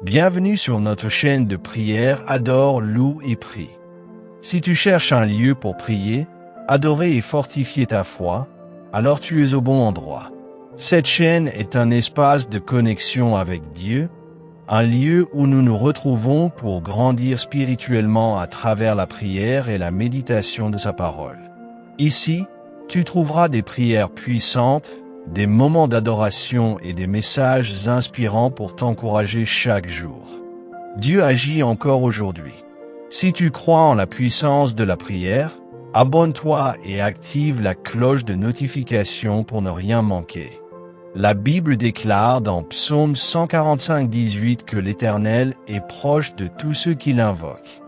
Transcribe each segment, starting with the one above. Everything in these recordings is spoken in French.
Bienvenue sur notre chaîne de prière Adore, loue et prie. Si tu cherches un lieu pour prier, adorer et fortifier ta foi, alors tu es au bon endroit. Cette chaîne est un espace de connexion avec Dieu, un lieu où nous nous retrouvons pour grandir spirituellement à travers la prière et la méditation de sa parole. Ici, tu trouveras des prières puissantes, des moments d'adoration et des messages inspirants pour t'encourager chaque jour. Dieu agit encore aujourd'hui. Si tu crois en la puissance de la prière, abonne-toi et active la cloche de notification pour ne rien manquer. La Bible déclare dans Psaume 145:18 que l'Éternel est proche de tous ceux qui l'invoquent.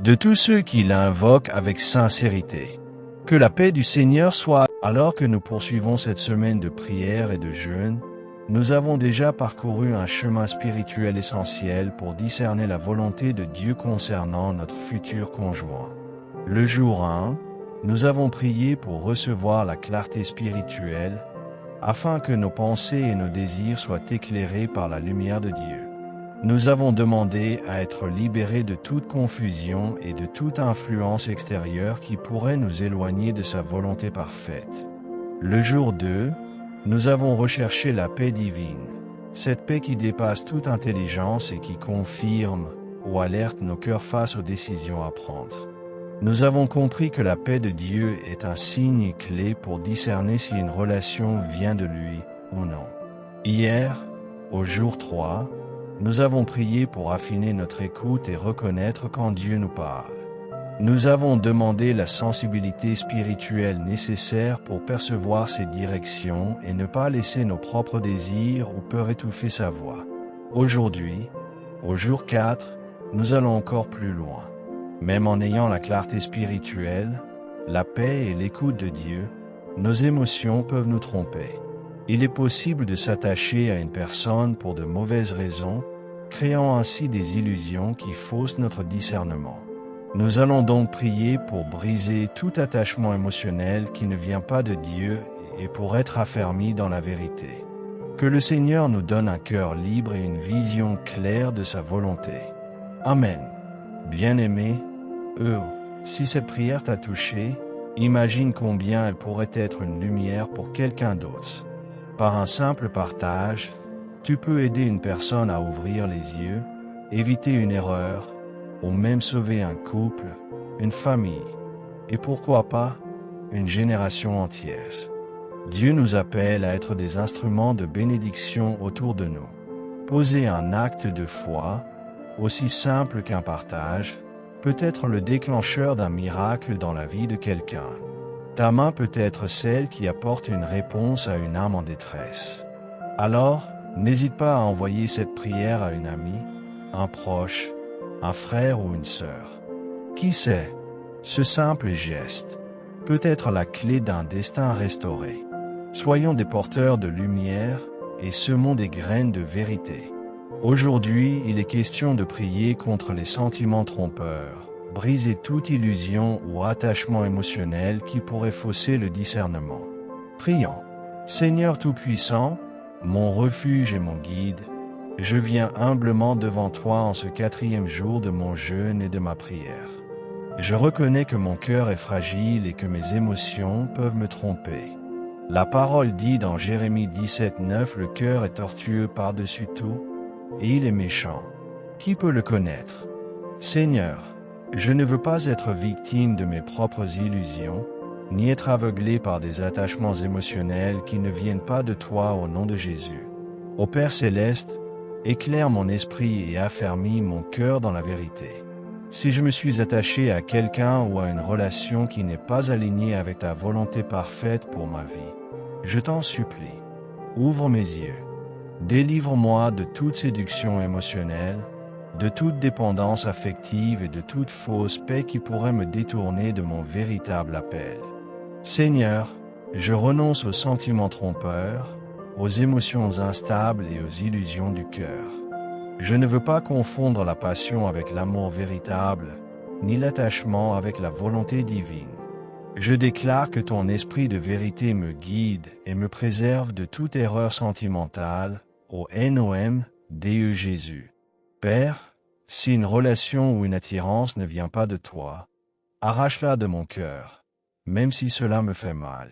De tous ceux qui l'invoquent avec sincérité. Que la paix du Seigneur soit. Alors que nous poursuivons cette semaine de prière et de jeûne, nous avons déjà parcouru un chemin spirituel essentiel pour discerner la volonté de Dieu concernant notre futur conjoint. Le jour 1, nous avons prié pour recevoir la clarté spirituelle, afin que nos pensées et nos désirs soient éclairés par la lumière de Dieu. Nous avons demandé à être libérés de toute confusion et de toute influence extérieure qui pourrait nous éloigner de sa volonté parfaite. Le jour 2, nous avons recherché la paix divine, cette paix qui dépasse toute intelligence et qui confirme ou alerte nos cœurs face aux décisions à prendre. Nous avons compris que la paix de Dieu est un signe clé pour discerner si une relation vient de lui ou non. Hier, au jour 3, nous avons prié pour affiner notre écoute et reconnaître quand Dieu nous parle. Nous avons demandé la sensibilité spirituelle nécessaire pour percevoir ses directions et ne pas laisser nos propres désirs ou peurs étouffer sa voix. Aujourd'hui, au jour 4, nous allons encore plus loin. Même en ayant la clarté spirituelle, la paix et l'écoute de Dieu, nos émotions peuvent nous tromper. Il est possible de s'attacher à une personne pour de mauvaises raisons, créant ainsi des illusions qui faussent notre discernement. Nous allons donc prier pour briser tout attachement émotionnel qui ne vient pas de Dieu et pour être affermis dans la vérité. Que le Seigneur nous donne un cœur libre et une vision claire de sa volonté. Amen. Bien-aimé, si cette prière t'a touché, imagine combien elle pourrait être une lumière pour quelqu'un d'autre. Par un simple partage, tu peux aider une personne à ouvrir les yeux, éviter une erreur, ou même sauver un couple, une famille, et pourquoi pas, une génération entière. Dieu nous appelle à être des instruments de bénédiction autour de nous. Poser un acte de foi, aussi simple qu'un partage, peut être le déclencheur d'un miracle dans la vie de quelqu'un. Ta main peut être celle qui apporte une réponse à une âme en détresse. Alors, n'hésite pas à envoyer cette prière à une amie, un proche, un frère ou une sœur. Qui sait, ce simple geste peut être la clé d'un destin restauré. Soyons des porteurs de lumière et semons des graines de vérité. Aujourd'hui, il est question de prier contre les sentiments trompeurs, briser toute illusion ou attachement émotionnel qui pourrait fausser le discernement. Prions. Seigneur Tout-Puissant, mon refuge et mon guide, je viens humblement devant toi en ce 4e jour de mon jeûne et de ma prière. Je reconnais que mon cœur est fragile et que mes émotions peuvent me tromper. La parole dit dans Jérémie 17:9, le cœur est tortueux par-dessus tout, et il est méchant. Qui peut le connaître? Seigneur, je ne veux pas être victime de mes propres illusions, ni être aveuglé par des attachements émotionnels qui ne viennent pas de toi au nom de Jésus. Ô Père céleste, éclaire mon esprit et affermis mon cœur dans la vérité. Si je me suis attaché à quelqu'un ou à une relation qui n'est pas alignée avec ta volonté parfaite pour ma vie, je t'en supplie, ouvre mes yeux. Délivre-moi de toute séduction émotionnelle, de toute dépendance affective et de toute fausse paix qui pourrait me détourner de mon véritable appel. Seigneur, je renonce aux sentiments trompeurs, aux émotions instables et aux illusions du cœur. Je ne veux pas confondre la passion avec l'amour véritable, ni l'attachement avec la volonté divine. Je déclare que ton esprit de vérité me guide et me préserve de toute erreur sentimentale, au nom de Jésus. Père, si une relation ou une attirance ne vient pas de toi, arrache-la de mon cœur, même si cela me fait mal.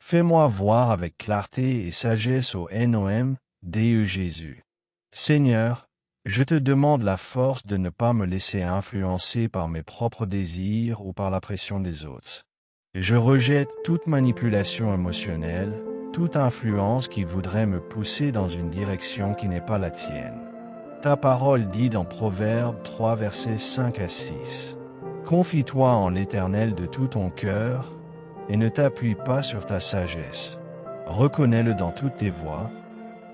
Fais-moi voir avec clarté et sagesse au nom de Jésus. Seigneur, je te demande la force de ne pas me laisser influencer par mes propres désirs ou par la pression des autres. Je rejette toute manipulation émotionnelle, toute influence qui voudrait me pousser dans une direction qui n'est pas la tienne. Ta parole dit dans Proverbes 3 versets 5 à 6. Confie-toi en l'Éternel de tout ton cœur, et ne t'appuie pas sur ta sagesse. Reconnais-le dans toutes tes voies,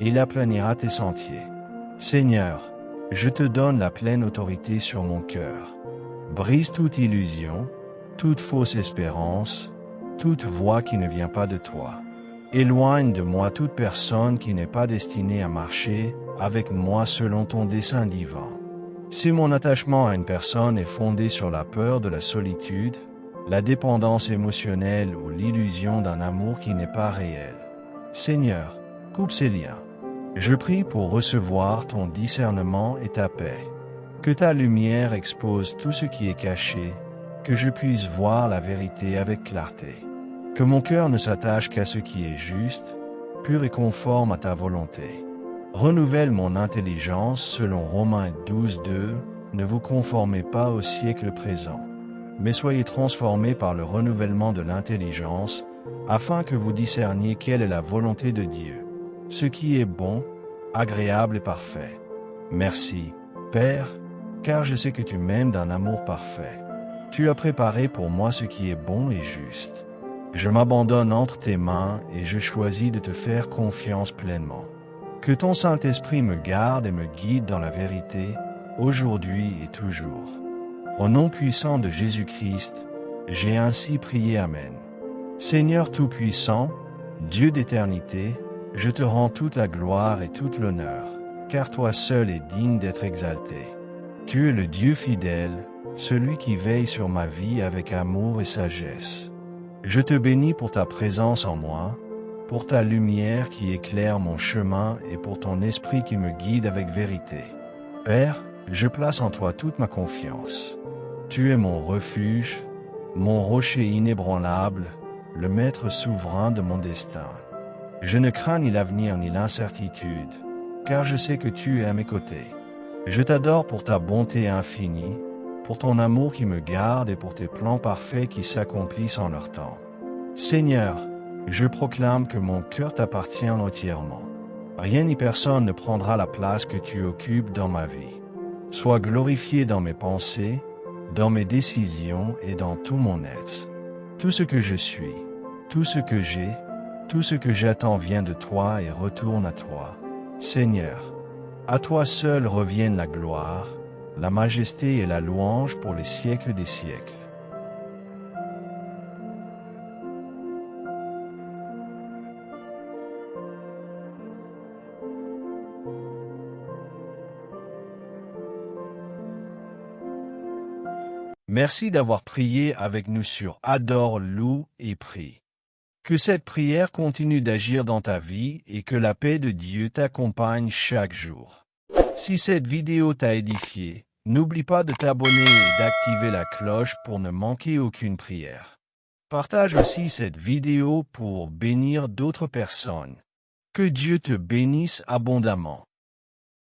et il aplanira tes sentiers. Seigneur, je te donne la pleine autorité sur mon cœur. Brise toute illusion, toute fausse espérance, toute voix qui ne vient pas de toi. Éloigne de moi toute personne qui n'est pas destinée à marcher avec moi selon ton dessein divin. Si mon attachement à une personne est fondé sur la peur de la solitude, la dépendance émotionnelle ou l'illusion d'un amour qui n'est pas réel, Seigneur, coupe ces liens. Je prie pour recevoir ton discernement et ta paix. Que ta lumière expose tout ce qui est caché, que je puisse voir la vérité avec clarté. Que mon cœur ne s'attache qu'à ce qui est juste, pur et conforme à ta volonté. Renouvelle mon intelligence selon Romains 12:2, ne vous conformez pas au siècle présent, mais soyez transformés par le renouvellement de l'intelligence, afin que vous discerniez quelle est la volonté de Dieu, ce qui est bon, agréable et parfait. Merci, Père, car je sais que tu m'aimes d'un amour parfait. Tu as préparé pour moi ce qui est bon et juste. Je m'abandonne entre tes mains et je choisis de te faire confiance pleinement. Que ton Saint-Esprit me garde et me guide dans la vérité, aujourd'hui et toujours. Au nom puissant de Jésus-Christ, j'ai ainsi prié. Amen. Seigneur Tout-Puissant, Dieu d'éternité, je te rends toute la gloire et toute l'honneur, car toi seul es digne d'être exalté. Tu es le Dieu fidèle, celui qui veille sur ma vie avec amour et sagesse. Je te bénis pour ta présence en moi, pour ta lumière qui éclaire mon chemin et pour ton esprit qui me guide avec vérité. Père, je place en toi toute ma confiance. Tu es mon refuge, mon rocher inébranlable, le maître souverain de mon destin. Je ne crains ni l'avenir ni l'incertitude, car je sais que tu es à mes côtés. Je t'adore pour ta bonté infinie, pour ton amour qui me garde et pour tes plans parfaits qui s'accomplissent en leur temps. Seigneur, je proclame que mon cœur t'appartient entièrement. Rien ni personne ne prendra la place que tu occupes dans ma vie. Sois glorifié dans mes pensées, dans mes décisions et dans tout mon être. Tout ce que je suis, tout ce que j'ai, tout ce que j'attends vient de toi et retourne à toi. Seigneur, à toi seul reviennent la gloire, la majesté et la louange pour les siècles des siècles. Merci d'avoir prié avec nous sur Adore, loue et prie. Que cette prière continue d'agir dans ta vie et que la paix de Dieu t'accompagne chaque jour. Si cette vidéo t'a édifié, n'oublie pas de t'abonner et d'activer la cloche pour ne manquer aucune prière. Partage aussi cette vidéo pour bénir d'autres personnes. Que Dieu te bénisse abondamment.